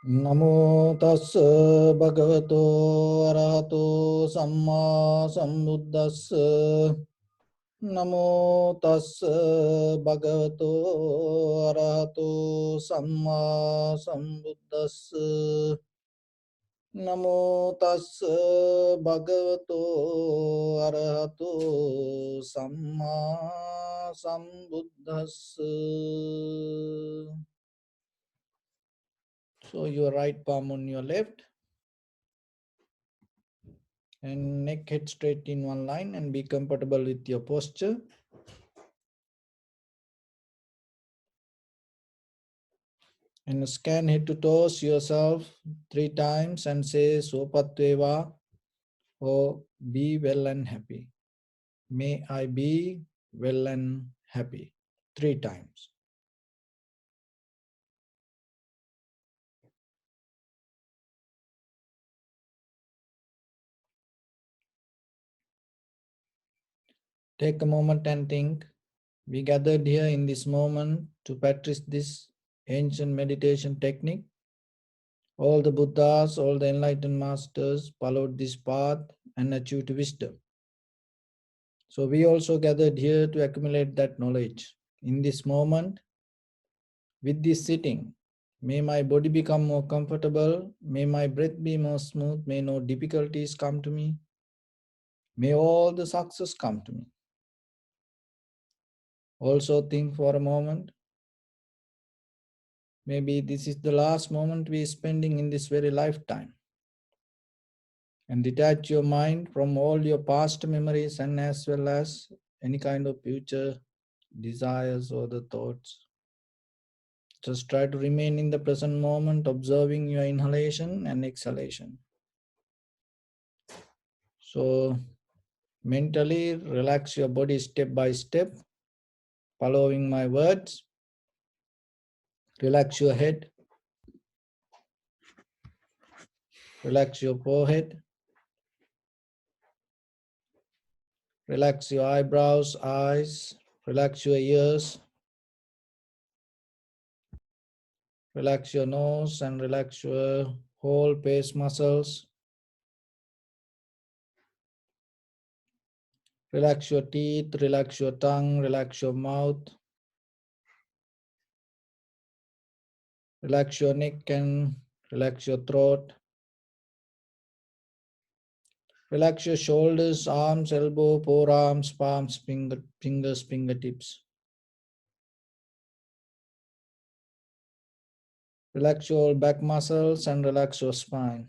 Namo tassa bhagavato arahato samma sambuddhassa. Namo tassa bhagavato arahato samma sambuddhassa. Namo tassa bhagavato arahato samma sambuddhassa. So your right palm on your left and neck head straight in one line, and be comfortable with your posture. And scan head to toes yourself 3 times and say Sopatveva, or be well and happy. May I be well and happy. 3 times. Take a moment and think. We gathered here in this moment to practice this ancient meditation technique. All the Buddhas, all the enlightened masters followed this path and achieved wisdom. So we also gathered here to accumulate that knowledge. In this moment, with this sitting, may my body become more comfortable, may my breath be more smooth, may no difficulties come to me, may all the success come to me. Also think for a moment, maybe this is the last moment we are spending in this very lifetime. And detach your mind from all your past memories and as well as any kind of future desires or the thoughts. Just try to remain in the present moment, observing your inhalation and exhalation. So mentally relax your body step by step, following my words. Relax your head, relax your forehead, relax your eyebrows, eyes, relax your ears, relax your nose and relax your whole face muscles. Relax your teeth, relax your tongue, relax your mouth. Relax your neck and relax your throat. Relax your shoulders, arms, elbow, forearms, palms, fingers, fingertips. Relax your back muscles and relax your spine.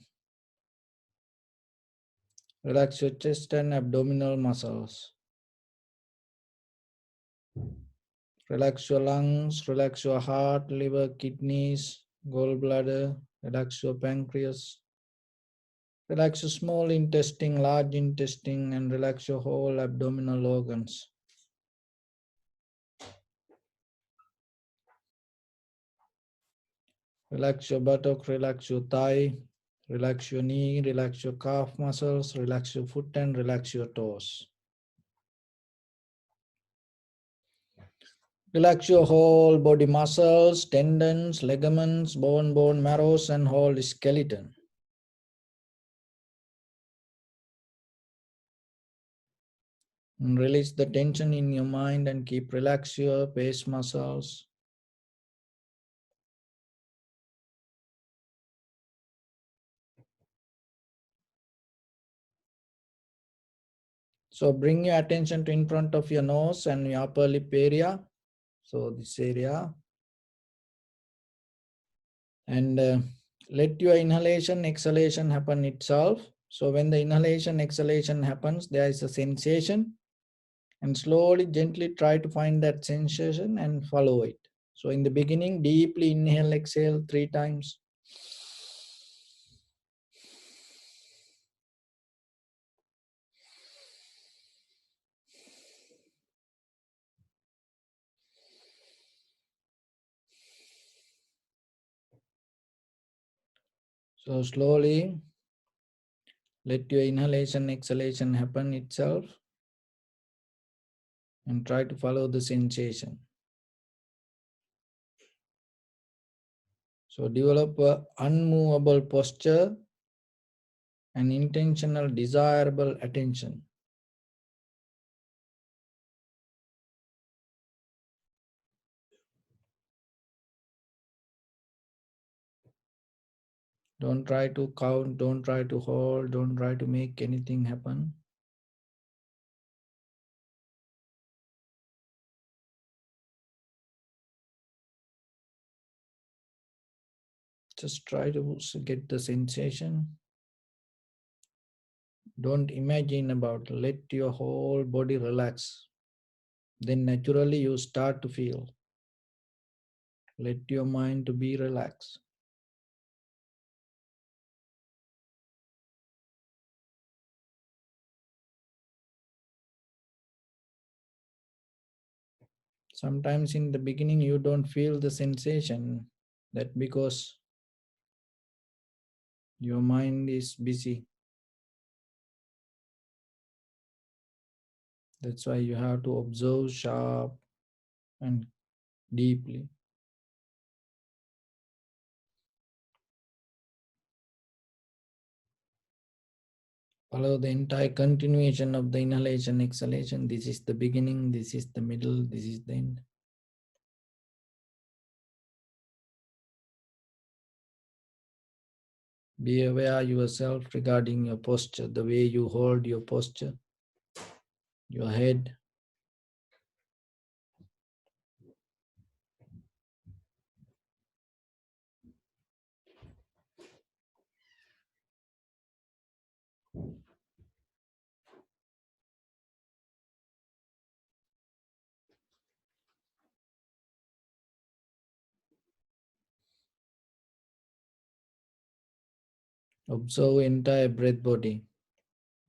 Relax your chest and abdominal muscles. Relax your lungs, relax your heart, liver, kidneys, gallbladder, relax your pancreas. Relax your small intestine, large intestine, and relax your whole abdominal organs. Relax your buttock, relax your thigh, relax your knee, relax your calf muscles, relax your foot, and relax your toes. Relax your whole body muscles, tendons, ligaments, bone marrows, and whole skeleton. And release the tension in your mind and keep relax your face muscles. So bring your attention to in front of your nose and your upper lip area. So this area. And let your inhalation, exhalation happen itself. So when the inhalation, exhalation happens, there is a sensation. And slowly, gently try to find that sensation and follow it. So in the beginning, deeply inhale, exhale 3 times. So slowly, let your inhalation, exhalation happen itself and try to follow the sensation. So develop a unmovable posture and intentional desirable attention. Don't try to count, don't try to hold, don't try to make anything happen. Just try to get the sensation. Don't imagine about, let your whole body relax. Then naturally you start to feel. Let your mind to be relaxed. Sometimes in the beginning you don't feel the sensation. That because your mind is busy. That's why you have to observe sharp and deeply. Follow the entire continuation of the inhalation, exhalation. This is the beginning, this is the middle, this is the end. Be aware yourself regarding your posture, the way you hold your posture, your head. Observe entire breath body,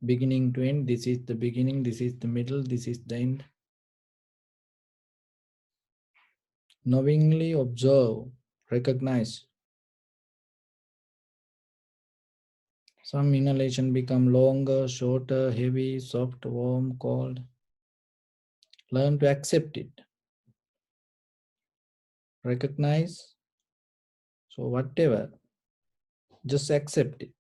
beginning to end. This is the beginning, this is the middle, this is the end. Knowingly observe, recognize. Some inhalation become longer, shorter, heavy, soft, warm, cold. Learn to accept it. Recognize. So whatever, just accept it.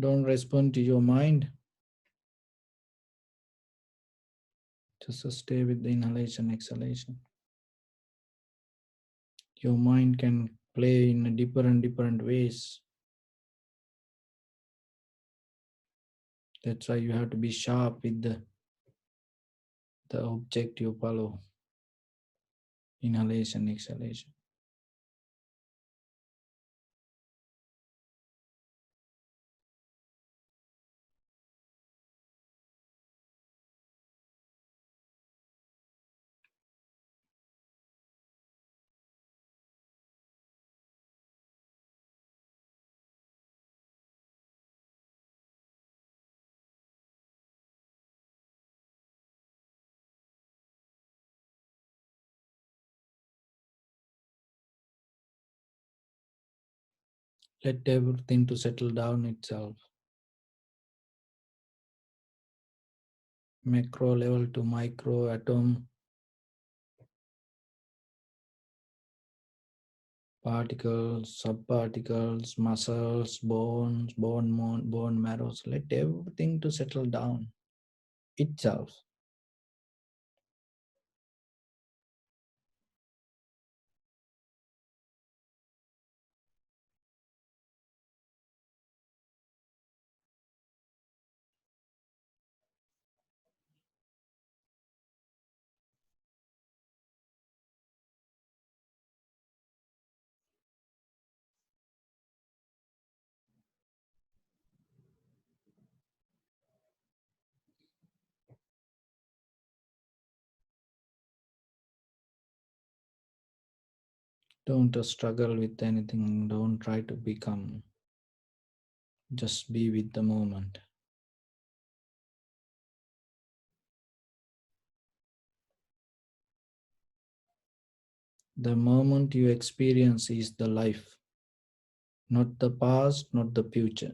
Don't respond to your mind. Just stay with the inhalation, exhalation. Your mind can play in different ways. That's why you have to be sharp with the object you follow. Inhalation, exhalation. Let everything to settle down itself. Macro level to micro atom, particles, subparticles, muscles, bones, bone marrows. Let everything to settle down itself. Don't struggle with anything, don't try to become. Just be with the moment. The moment you experience is the life, not the past, not the future.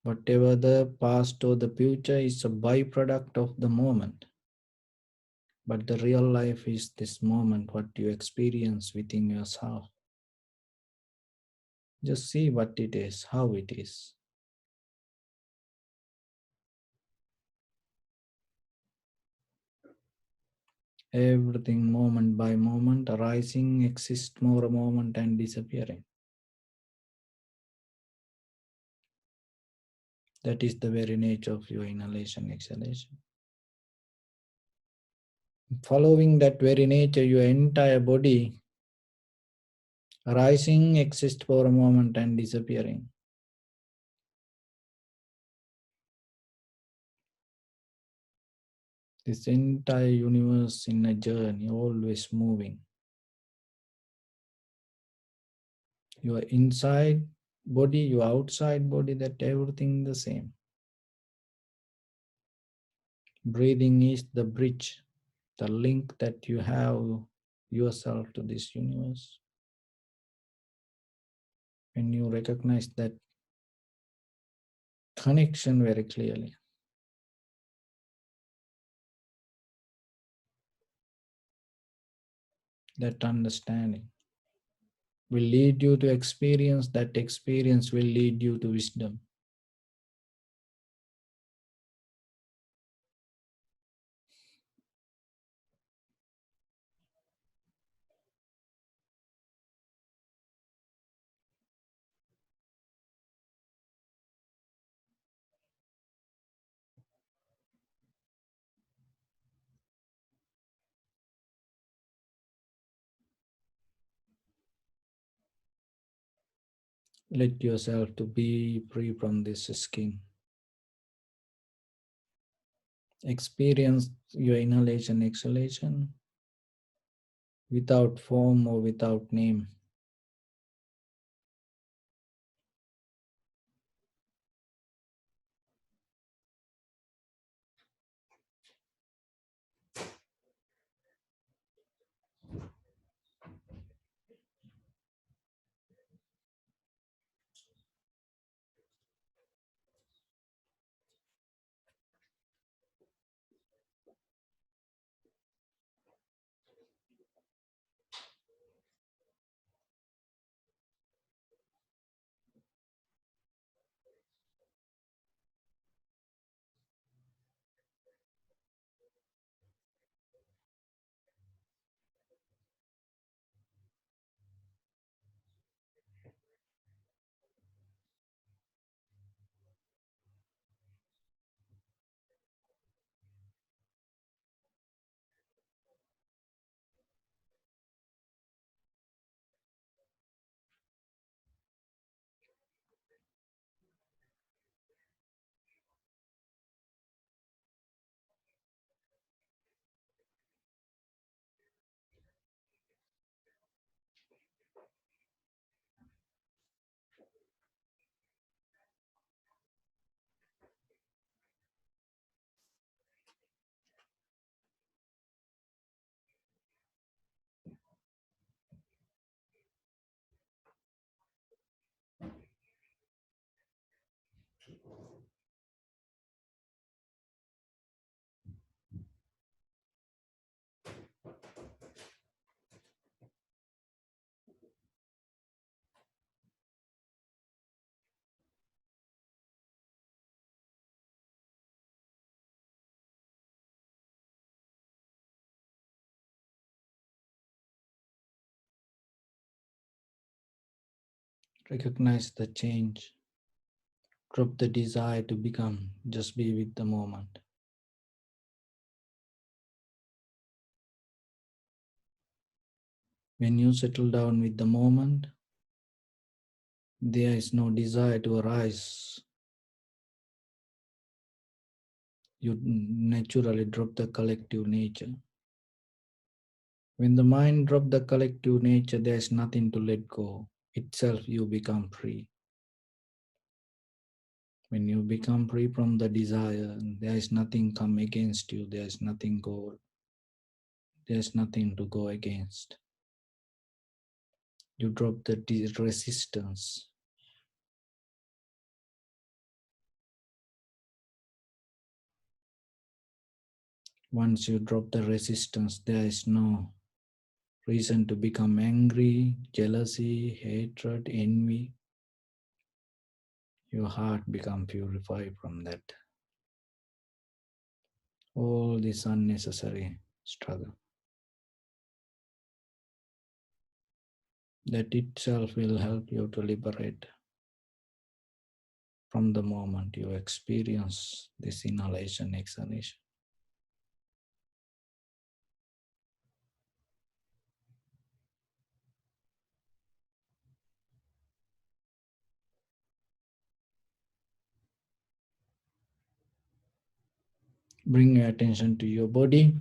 Whatever the past or the future is a byproduct of the moment. But the real life is this moment, what you experience within yourself. Just see what it is, how it is. Everything moment by moment, arising, exist more a moment and disappearing. That is the very nature of your inhalation, exhalation. Following that very nature, your entire body arising, exist for a moment and disappearing. This entire universe in a journey, always moving. Your inside body, your outside body, that everything the same. Breathing is the bridge, the link that you have yourself to this universe. When you recognize that connection very clearly, that understanding will lead you to experience, that experience will lead you to wisdom. Let yourself to be free from this skin. Experience your inhalation, exhalation without form or without name. Recognize the change. Drop the desire to become. Just be with the moment. When you settle down with the moment, there is no desire to arise. you naturally drop the collective nature. When the mind drops the collective nature, there is nothing to let go. Itself, you become free. When you become free from the desire, there is nothing come against you. There is nothing go. There is nothing to go against. You drop the resistance. Once you drop the resistance, there is no reason to become angry, jealousy, hatred, envy. Your heart become purified from that. All this unnecessary struggle. That itself will help you to liberate from the moment you experience this inhalation, exhalation. Bring your attention to your body.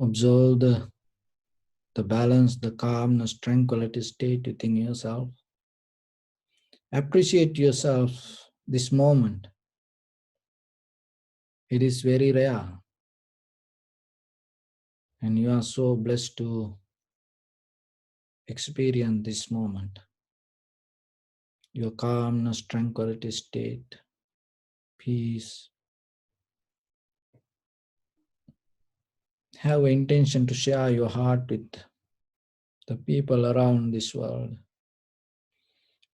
Observe the balance, the calmness, tranquility state within yourself. Appreciate yourself this moment. It is very rare. And you are so blessed to experience this moment. Your calmness, tranquility state, peace. Have an intention to share your heart with the people around this world.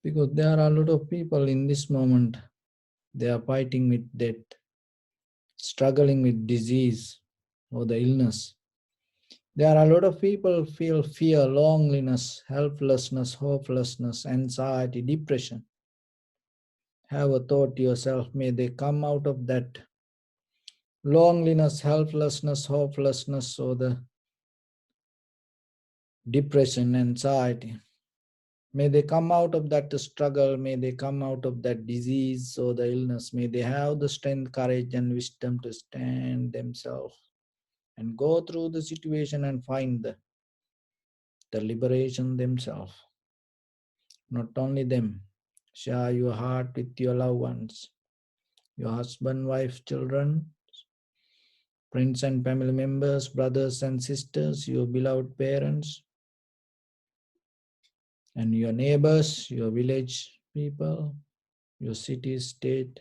Because there are a lot of people in this moment, they are fighting with death, struggling with disease or the illness. There are a lot of people feel fear, loneliness, helplessness, hopelessness, anxiety, depression. Have a thought to yourself, may they come out of that loneliness, helplessness, hopelessness, or the depression, anxiety. May they come out of that struggle, may they come out of that disease or the illness, may they have the strength, courage, and wisdom to stand themselves and go through the situation and find the liberation themselves. Not only them, share your heart with your loved ones, your husband, wife, children, friends and family members, brothers and sisters, your beloved parents, and your neighbors, your village people, your city, state,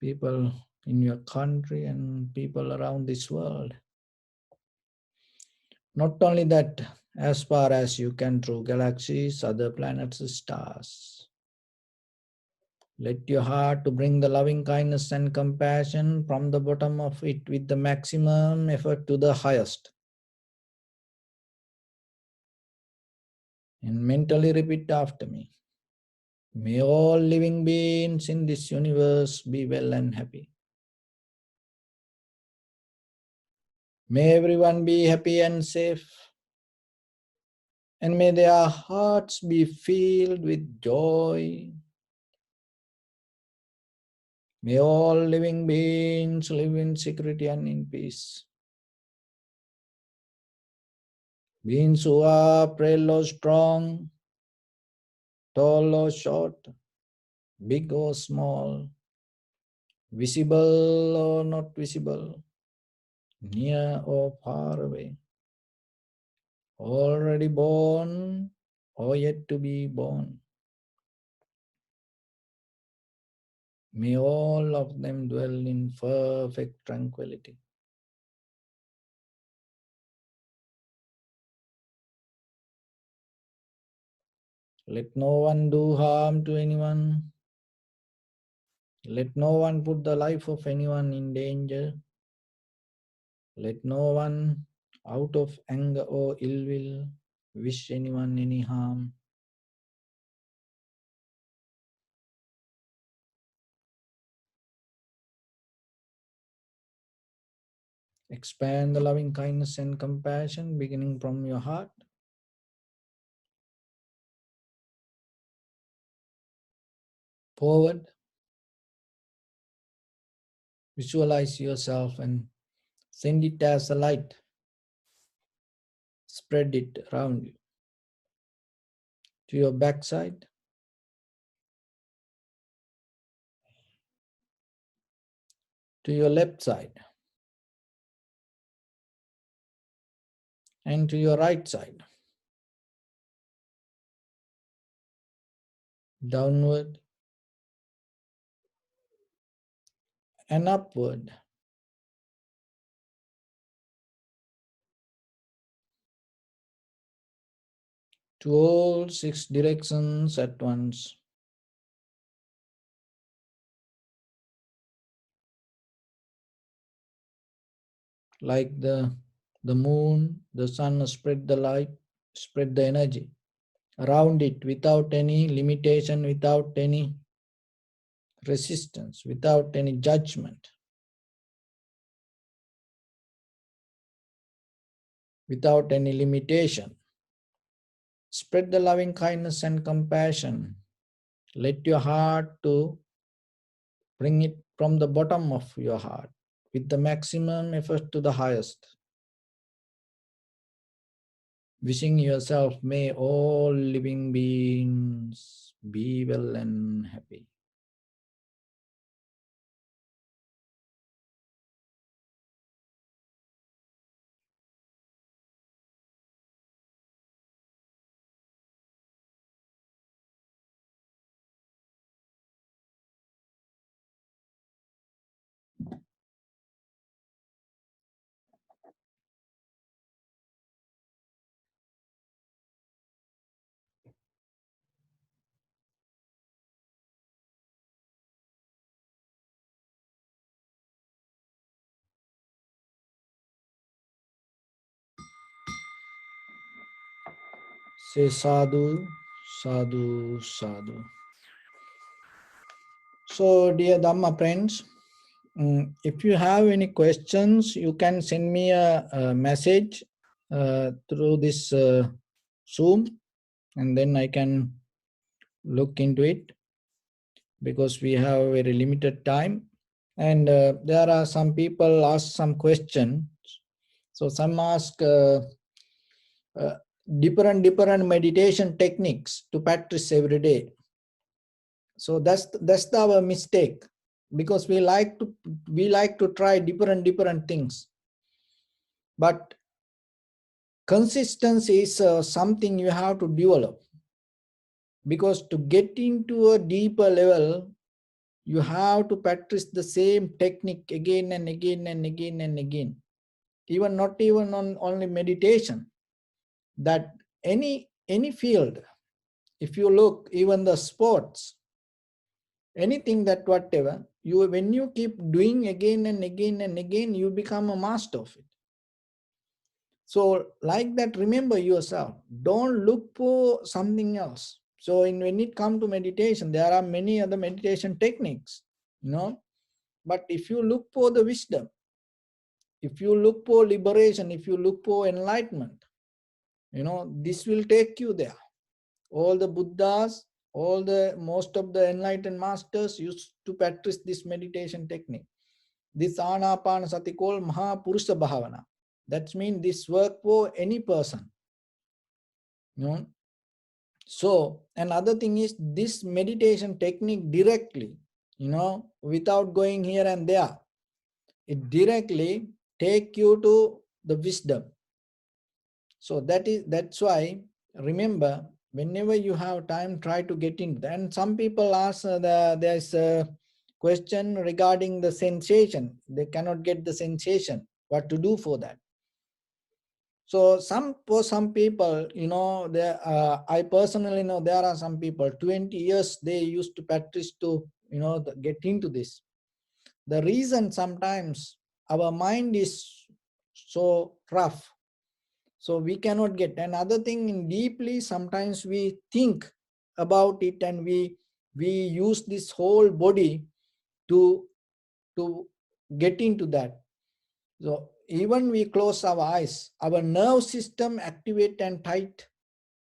people in your country, and people around this world. Not only that, as far as you can through galaxies, other planets, stars. Let your heart to bring the loving kindness and compassion from the bottom of it with the maximum effort to the highest. And mentally repeat after me. May all living beings in this universe be well and happy. May everyone be happy and safe. And may their hearts be filled with joy. May all living beings live in security and in peace. Beings who are frail or strong, tall or short, big or small, visible or not visible, near or far away, already born or yet to be born. May all of them dwell in perfect tranquility. Let no one do harm to anyone. Let no one put the life of anyone in danger. Let no one, out of anger or ill will, wish anyone any harm. Expand the loving kindness and compassion beginning from your heart. Forward Visualize yourself and send it as a light. Spread it around you. To your backside, to your left side, and to your right side. Downward and upward. To all 6 directions at once. Like the moon, the sun spread the light, spread the energy around it without any limitation, without any resistance, without any judgment, without any limitation. Spread the loving kindness and compassion. Let your heart to bring it from the bottom of your heart with the maximum effort to the highest. Wishing yourself, may all living beings be well and happy. Say sadhu, sadhu, sadhu. So, dear Dhamma friends, if you have any questions, you can send me a message through this Zoom, and then I can look into it because we have a very limited time. And there are some people ask some questions. So some ask different meditation techniques to practice every day. So that's our mistake, because we like to try different things, but consistency is something you have to develop, because to get into a deeper level you have to practice the same technique again and again and again and again. Even not even on only meditation, that any field, if you look, even the sports, anything, that whatever you, when you keep doing again and again and again, you become a master of it. So like that, remember yourself, don't look for something else. So when it comes to meditation, there are many other meditation techniques, but if you look for the wisdom, if you look for liberation, if you look for enlightenment, this will take you there. All the Buddhas, most of the enlightened masters used to practice this meditation technique. This Anapana Sati called Mahapurusha Bhavana. That means this work for any person. So another thing is this meditation technique directly, without going here and there, it directly take you to the wisdom. So that's why, remember, whenever you have time, try to get into that. And some people ask, there's a question regarding the sensation. They cannot get the sensation. What to do for that? So for some people, I personally know there are some people, 20 years they used to practice to, get into this. The reason sometimes our mind is so rough, so we cannot get. Another thing, in deeply, sometimes we think about it and we use this whole body to get into that. So even we close our eyes, our nerve system activate and tight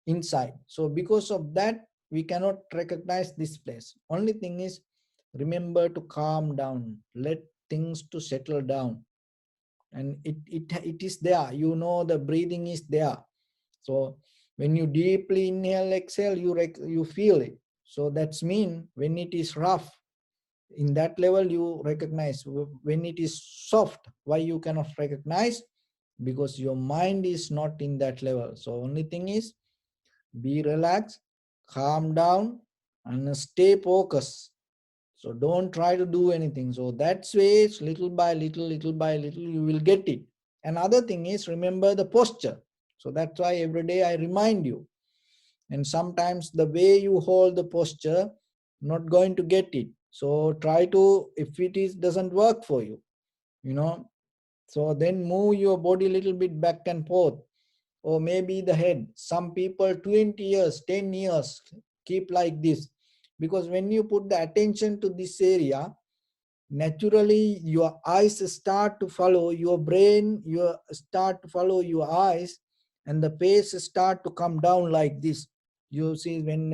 inside. So because of that, we cannot recognize this place. Only thing is, remember to calm down, let things to settle down. And it is there, the breathing is there. So when you deeply inhale, exhale, you feel it. So that's mean when it is rough, in that level you recognize. When it is soft, why you cannot recognize? Because your mind is not in that level. So only thing is, be relaxed, calm down, and stay focused. So don't try to do anything. So that's way, little by little, little by little, you will get it. Another thing is, remember the posture. So that's why every day I remind you. And sometimes the way you hold the posture, not going to get it. So try to, if it is doesn't work for you, so then move your body a little bit back and forth, or maybe the head. Some people 20 years, 10 years keep like this, because when you put the attention to this area, naturally your eyes start to follow your brain, you start to follow your eyes, and the face start to come down like this. You see, when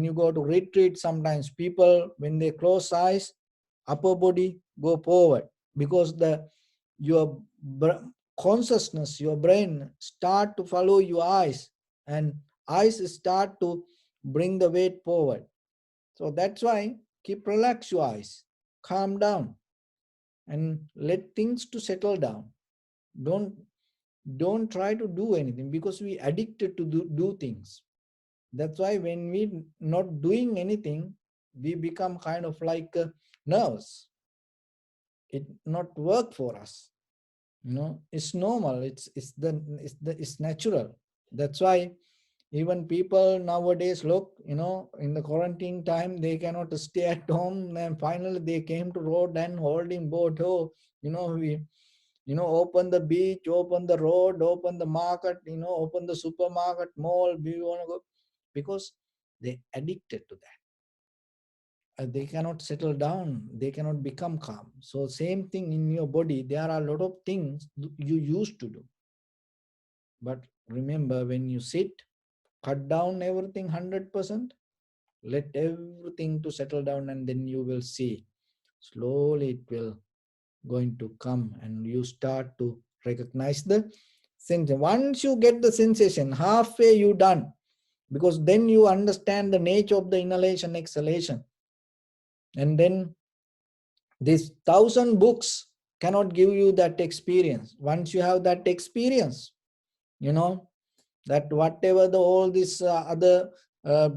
you go to retreat, sometimes people, when they close eyes, upper body go forward, because your consciousness, your brain start to follow your eyes, and eyes start to bring the weight forward. So that's why keep relax your eyes, calm down, and let things to settle down. don't don't try to do anything, because we addicted to do things. That's why when we not doing anything, we become kind of like nerves. It not work for us. It's normal. It's natural. That's why even people nowadays, look, in the quarantine time, they cannot stay at home, and finally they came to road and holding boat. Oh, we open the beach, open the road, open the market, open the supermarket, mall, we want to go, because they addicted to that. They cannot settle down, they cannot become calm. So same thing in your body, there are a lot of things you used to do. But remember, when you sit, cut down everything 100%, let everything to settle down, and then you will see slowly it will going to come, and you start to recognize the sensation. Once you get the sensation, halfway you done, because then you understand the nature of the inhalation, exhalation. And then these 1,000 books cannot give you that experience. Once you have that experience, that whatever all these other uh,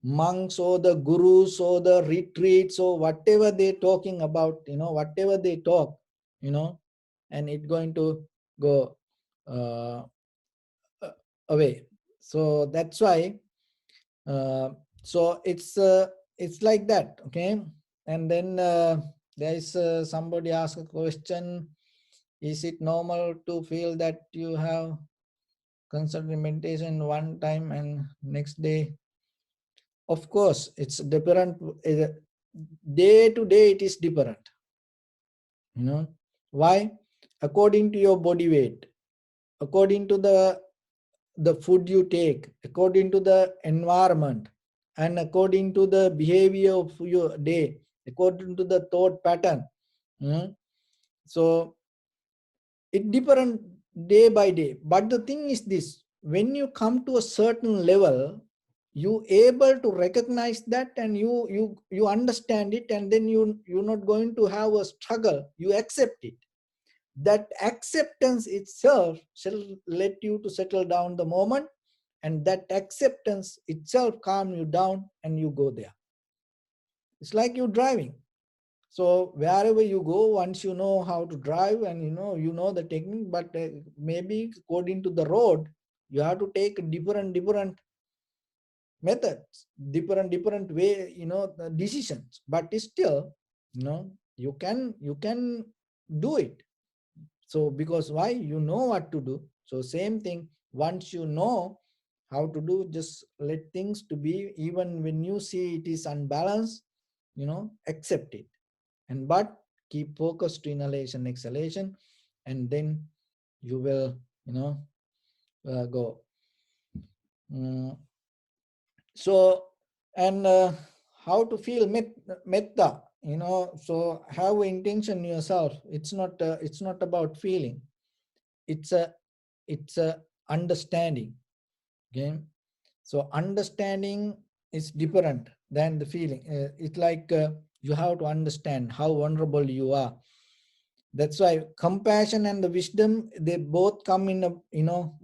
monks or the gurus or the retreats or whatever they talking about, whatever they talk, and it going to go uh, away. So that's why, uh, so it's like that. Okay. And then there is somebody ask a question: is it normal to feel that you have concentrated meditation one time and next day? Of course, it's different. Day to day, it is different. Why? According to your body weight, according to the food you take, according to the environment, and according to the behavior of your day, according to the thought pattern. So it different day by day. But the thing is this: when you come to a certain level, you able to recognize that, and you understand it, and then you're not going to have a struggle. You accept it. That acceptance itself shall let you to settle down the moment, and that acceptance itself calm you down, and you go there. It's like you driving. So wherever you go, once you know how to drive, and you know the technique, but maybe according to the road, you have to take different methods, different way, the decisions. But still, you can do it. So because why? You know what to do. So same thing, once you know how to do, just let things to be. Even when you see it is unbalanced, accept it. And but keep focus to inhalation, exhalation, and then you will go. So, and how to feel metta, so have intention yourself. It's not about feeling. It's a it's a understanding. Okay, so understanding is different than the feeling. It's like you have to understand how vulnerable you are. That's why compassion and the wisdom, they both come in a,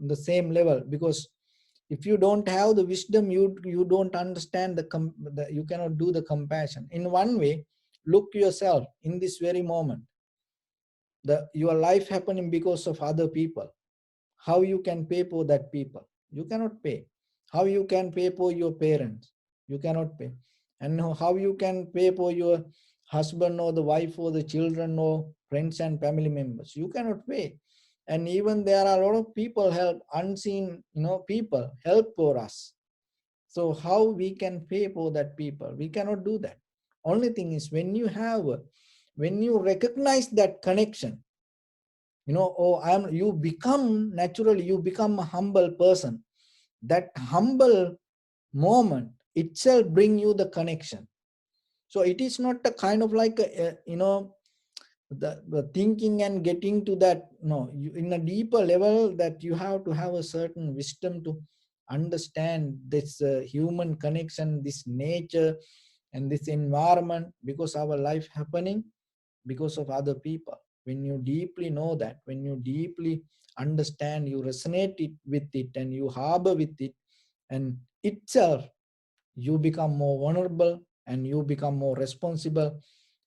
the same level. Because if you don't have the wisdom, you don't understand you cannot do the compassion. In one way, look yourself in this very moment. Your life happening because of other people. How you can pay for that people? You cannot pay. How you can pay for your parents? You cannot pay. And how you can pay for your husband or the wife or the children or friends and family members? You cannot pay. And even there are a lot of people help, unseen, people help for us. So how we can pay for that people? We cannot do that. Only thing is, when you recognize that connection, oh, you become naturally, you become a humble person. That humble moment itself bring you the connection. So it is not a kind of like the thinking and getting to that. No, in a deeper level, that you have to have a certain wisdom to understand this human connection, this nature and this environment, because our life happening because of other people. When you deeply know that, when you deeply understand, you resonate it with it and you harbor with it, and itself, you become more vulnerable and you become more responsible.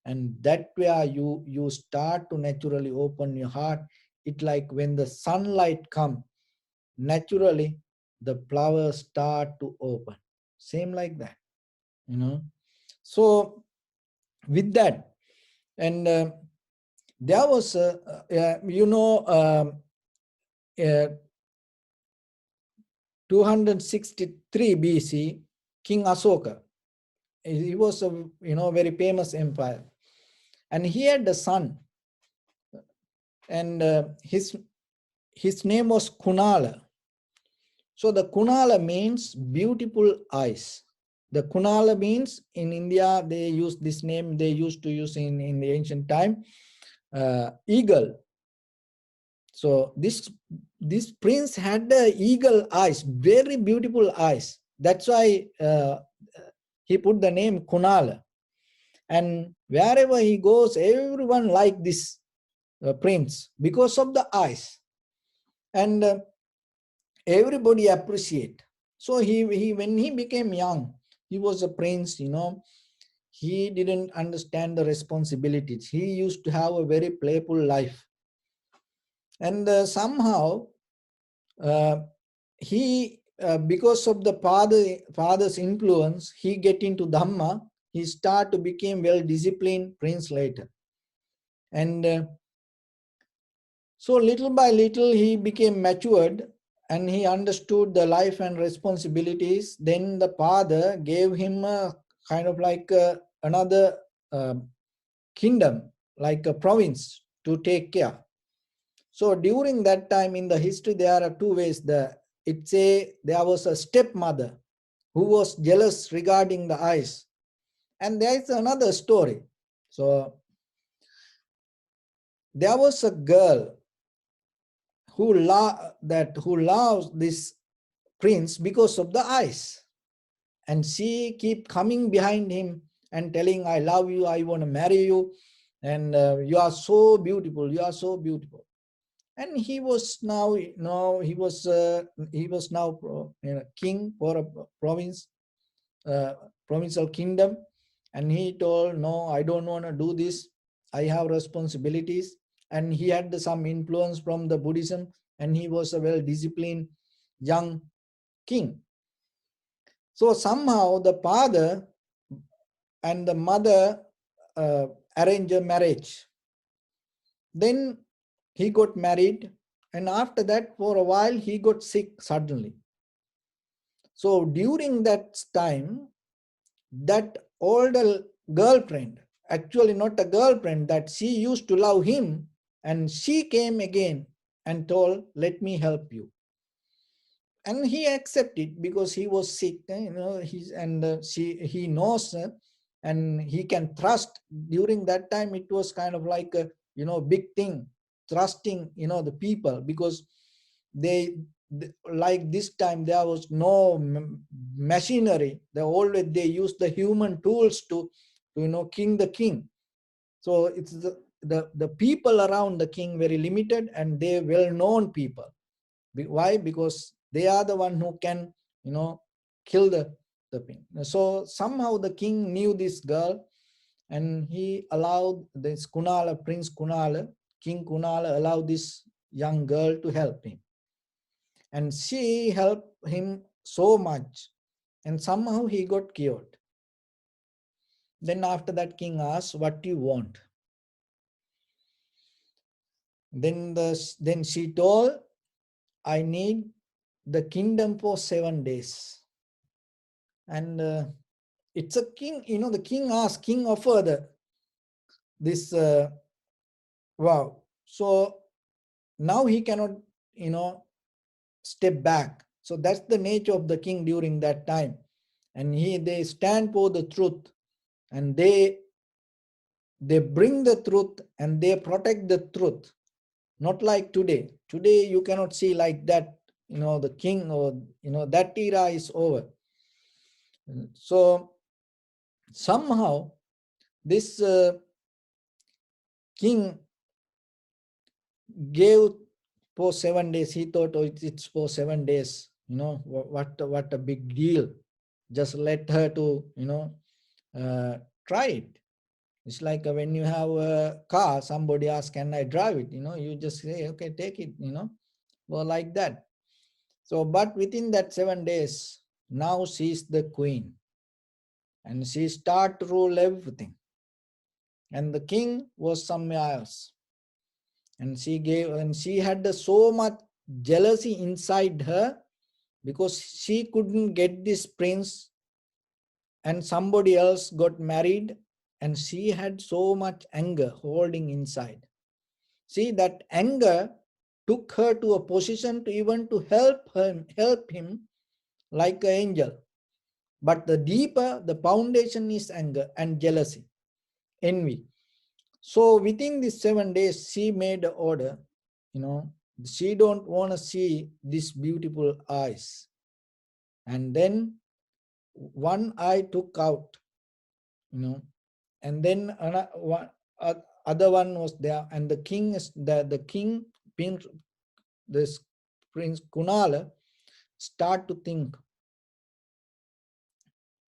And that way you start to naturally open your heart. It like when the sunlight come, naturally the flowers start to open. Same like that, so with that. And there was you know uh, 263 BC, King Asoka. He was a very famous empire, and he had a son, and his name was Kunala. So the Kunala means beautiful eyes. The Kunala means, in India they use this name. They used to use in the ancient time, eagle. So this prince had the eagle eyes, very beautiful eyes. That's why he put the name Kunala. And wherever he goes, everyone like this prince because of the eyes, and everybody appreciate. So he when he became young, he was a prince. He didn't understand the responsibilities. He used to have a very playful life, and somehow uh, he because of the father's influence, he get into Dhamma. He start to become well disciplined prince later, and so little by little he became matured and he understood the life and responsibilities. Then the father gave him a kind of like another uh, kingdom, like a province to take care. So during that time in the history, there are two ways. There was a stepmother who was jealous regarding the eyes, and there is another story. So there was a girl who loves this prince because of the eyes, and she keep coming behind him and telling, I love you, I want to marry you, and you are so beautiful, you are so beautiful. And he was now, he was now king for a uh, provincial kingdom. And he told, no, I don't want to do this, I have responsibilities. And he had some influence from the Buddhism, and he was a well disciplined young king. So somehow the father and the mother arranged a marriage. Then he got married, and after that, for a while, he got sick suddenly. So during that time, that older girlfriend, actually not a girlfriend, that she used to love him, and she came again and told, let me help you. And he accepted because he was sick, he knows, and he can thrust. During that time it was kind of like a big thing, thrusting the people, because they like this time there was no machinery. They used the human tools to king the king. So it's the people around the king very limited, and they well known people. Why? Because they are the one who can kill the king. So somehow the king knew this girl, and he allowed this Kunala, Prince Kunala, King Kunala allowed this young girl to help him, and she helped him so much, and somehow he got cured. Then after that, king asked, what do you want? Then she told, I need the kingdom for 7 days. And it's a king, the king asked, king offered this wow. So now he cannot step back. So that's the nature of the king during that time. And they stand for the truth, and they bring the truth, and they protect the truth. Not like today. Today you cannot see like that, the king, or that era is over. So somehow this king gave for 7 days. He thought, oh, it's for 7 days. What a big deal. Just let her to try it. It's like when you have a car, somebody asks, can I drive it? You just say, okay, take it. Well, like that. So, but within that 7 days, now she's the queen, and she start to rule everything. And the king was somewhere else, and she had so much jealousy inside her, because she couldn't get this prince, and somebody else got married, and she had so much anger holding inside. See, that anger took her to a position to even to help him like an angel. But the deeper, the foundation is anger and jealousy, envy. So within these 7 days, she made an order, she don't want to see these beautiful eyes. And then one eye took out, and then other one was there, and the king is the king, this Prince Kunala, start to think,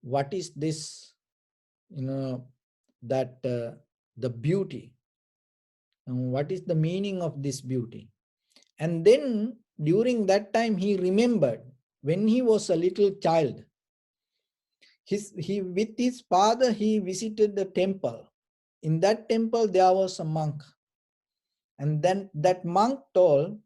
what is this, that the beauty, and what is the meaning of this beauty? And then during that time, he remembered when he was a little child, he with his father, he visited the temple. In that temple, there was a monk, and then that monk told,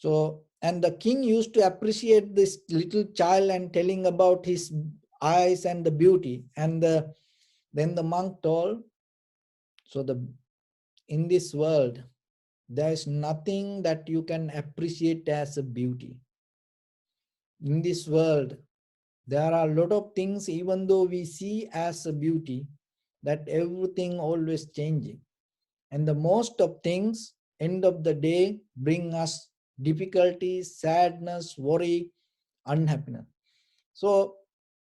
and the king used to appreciate this little child and telling about his eyes and the beauty. And then the monk told, in this world, there is nothing that you can appreciate as a beauty. In this world, there are a lot of things, even though we see as a beauty, that everything always changing. And the most of things, end of the day, bring us difficulties, sadness, worry, unhappiness. So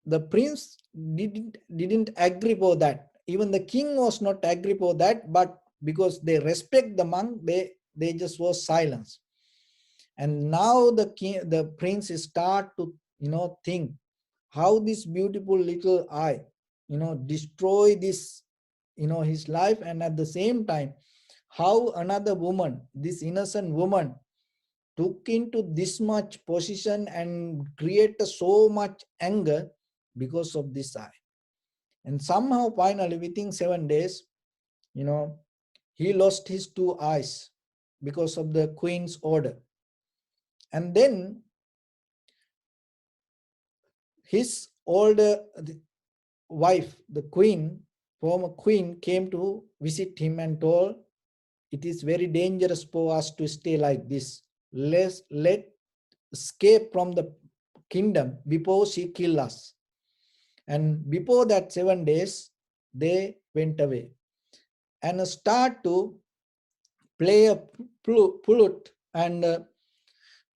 the prince didn't agree for that. Even the king was not agree for that, but because they respect the monk, they just was silence. And now the prince start to think how this beautiful little eye destroy this his life, and at the same time how another woman, this innocent woman, took into this much position and create so much anger because of this eye. And somehow finally within 7 days, he lost his two eyes because of the queen's order. And then his older wife, the queen, former queen, came to visit him and told, it is very dangerous for us to stay like this. Let escape from the kingdom before she kill us. And before that 7 days, they went away and start to play a flute and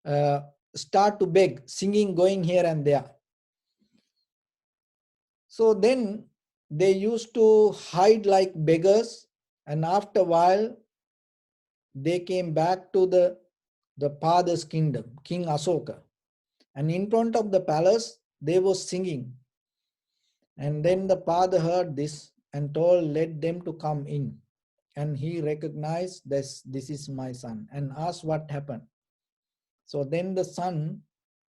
uh, start to beg, singing, going here and there. So then they used to hide like beggars, and after a while they came back to the father's kingdom, King Asoka. And in front of the palace, they were singing. And then the father heard this and told, let them to come in. And he recognized this is my son and asked what happened. So then the son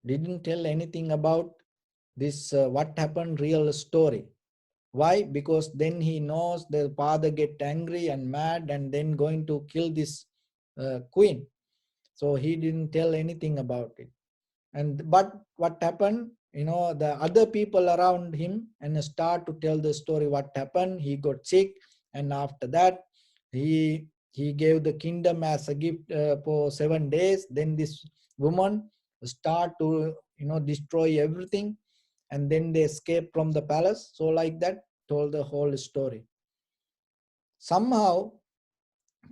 didn't tell anything about this, what happened, real story. Why? Because then he knows the father get angry and mad and then going to kill this queen. So he didn't tell anything about it. And but what happened, the other people around him and start to tell the story what happened. He got sick, and after that he gave the kingdom as a gift for 7 days. Then this woman start to destroy everything, and then they escape from the palace. So like that told the whole story. Somehow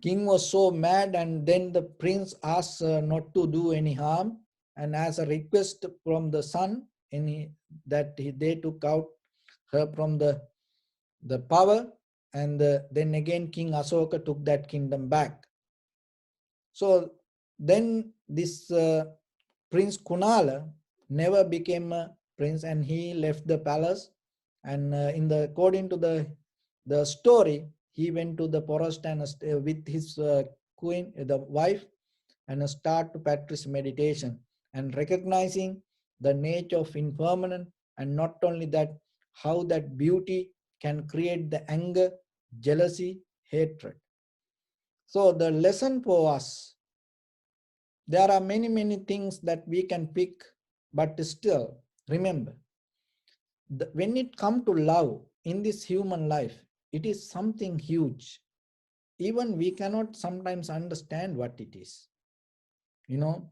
king was so mad, and then the prince asked not to do any harm, and as a request from the son, they took out her from the power, and then again King Asoka took that kingdom back. So then this Prince Kunala never became a prince, and he left the palace. And according to the story, he went to the forest and with his queen, the wife, and start to practice meditation and recognizing the nature of impermanent, and not only that, how that beauty can create the anger, jealousy, hatred. So the lesson for us, there are many things that we can pick, but still remember, when it comes to love in this human life, it is something huge. Even we cannot sometimes understand what it is, you know.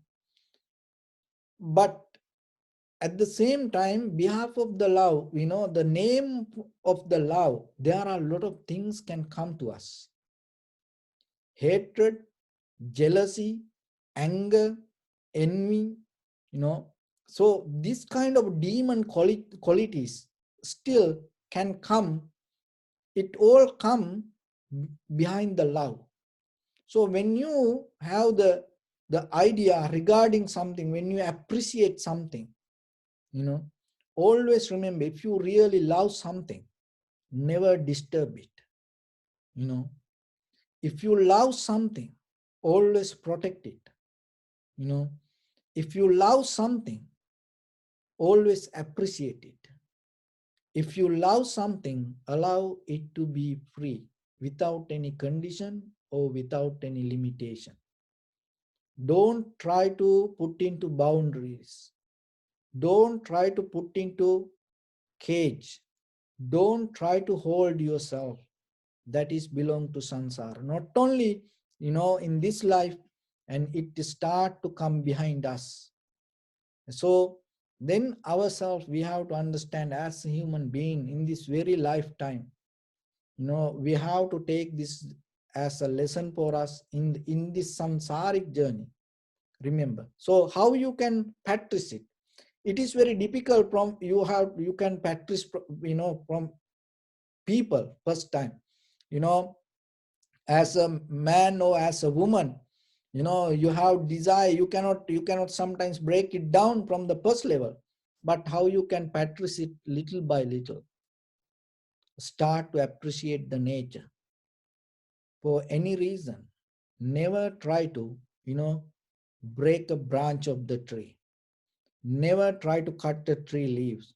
But at the same time, behalf of the love, the name of the love, there are a lot of things can come to us. Hatred, jealousy, anger, envy, So this kind of demon qualities still can come. It all come behind the love. So when you have the idea regarding something, when you appreciate something, always remember, if you really love something, never disturb it. If you love something, always protect it. If you love something, always appreciate it. If you love something, allow it to be free without any condition or without any limitation. Don't try to put into boundaries. Don't try to put into cage. Don't try to hold yourself. That is belong to sansara. Not only, in this life, and it start to come behind us. So then ourselves, we have to understand as a human being in this very lifetime, we have to take this as a lesson for us in this samsaric journey. Remember. So how you can practice it? It is very difficult from you can practice, from people first time, as a man or as a woman, you have desire, you cannot sometimes break it down from the first level, but how you can practice it little by little. Start to appreciate the nature for any reason. Never try to break a branch of the tree. Never try to cut the tree leaves.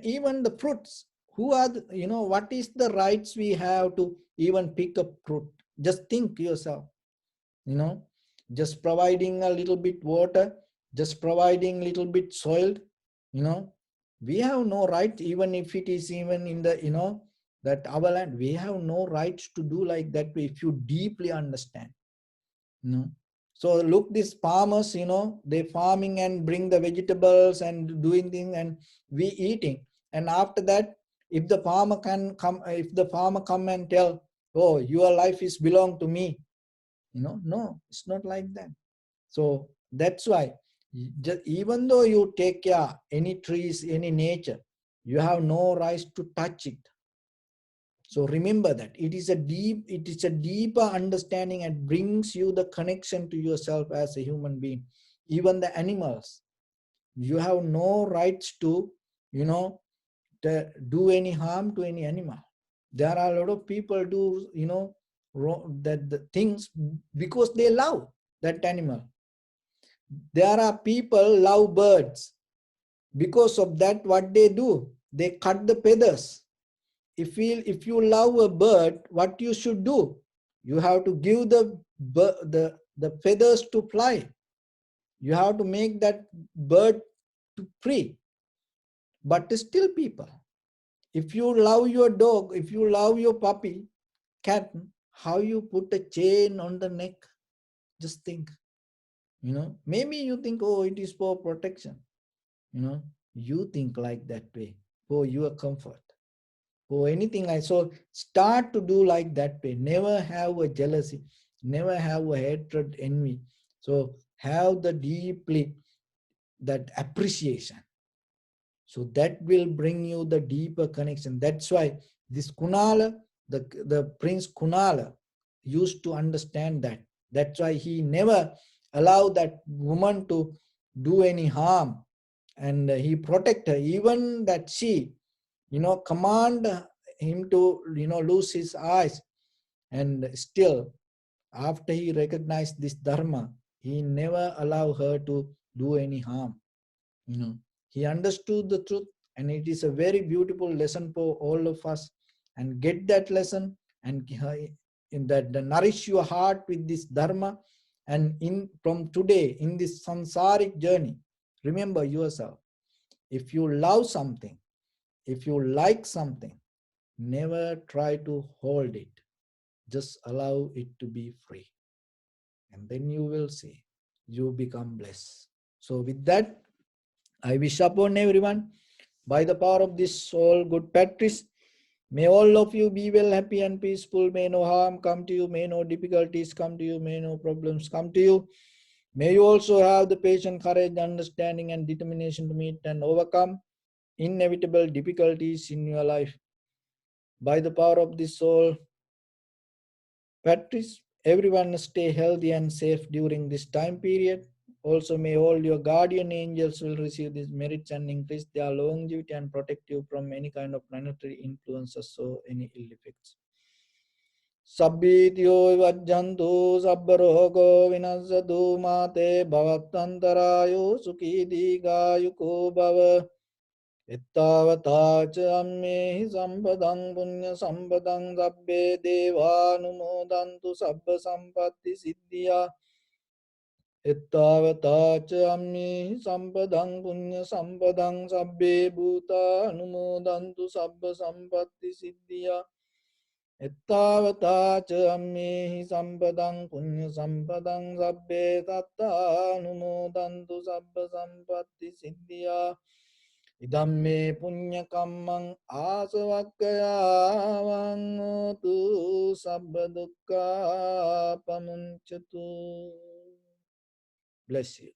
Even the fruits, who are what is the rights we have to even pick up fruit? Just think yourself, just providing a little bit water, just providing little bit soil, we have no right, even if it is even in the that our land, we have no rights to do like that if you deeply understand. So look, these farmers, they farming and bring the vegetables and doing things, and we eating, And after that, if the farmer come and tell, oh, your life is belong to me, no, it's not like that. So that's why, even though you take care any trees, any nature, you have no right to touch it. So remember that it is a deeper understanding and brings you the connection to yourself as a human being. Even the animals, you have no rights to, to do any harm to any animal. There are a lot of people do, that the things because they love that animal. There are people love birds. Because of that, what they do, they cut the feathers. If you love a bird, what you should do? You have to give the feathers to fly. You have to make that bird to free. But still people, if you love your dog, if you love your puppy, cat, how you put a chain on the neck? Just think. Maybe you think, oh, it is for protection. You think like that way for your comfort, or anything like so. Start to do like that way. Never have a jealousy, never have a hatred, envy. So have the deeply that appreciation. So that will bring you the deeper connection. That's why this Kunala, the Prince Kunala, used to understand that. That's why he never allowed that woman to do any harm, and he protect her. Even that she, command him to, lose his eyes, and still, after he recognized this dharma, he never allow her to do any harm. He understood the truth, and it is a very beautiful lesson for all of us. And get that lesson, and in that nourish your heart with this dharma. And in from today in this samsaric journey, remember yourself. If you love something, if you like something, never try to hold it. Just allow it to be free. And then you will see you become blessed. So with that, I wish upon everyone, by the power of this all good practice, may all of you be well, happy and peaceful. May no harm come to you. May no difficulties come to you. May no problems come to you. May you also have the patience, courage, understanding, and determination to meet and overcome inevitable difficulties in your life. By the power of this soul practice, everyone stay healthy and safe during this time period. Also, may all your guardian angels will receive these merits and increase their longevity and protect you from any kind of planetary influences or any ill effects. Sabbityo vajjantu sabbarogo vinasadu mate bhavattantarayo sukhi digayuko bhava. Ittavata ca ammehi sampadang punya sampadang sabbe devanumodantu sabba sampatti siddhya. Ittavata ca ammehi sampadang punya sampadang sabbe bhuta anumodantu sabba sampatti siddhya. Ittavata ca ammehi sampadang punya sampadang sabbe tatta anumodantu sabba sampatti siddhya. Idamme punya kammang asavakkayāvaṁ hotu sabba dukkha pamuncatu. Bless you.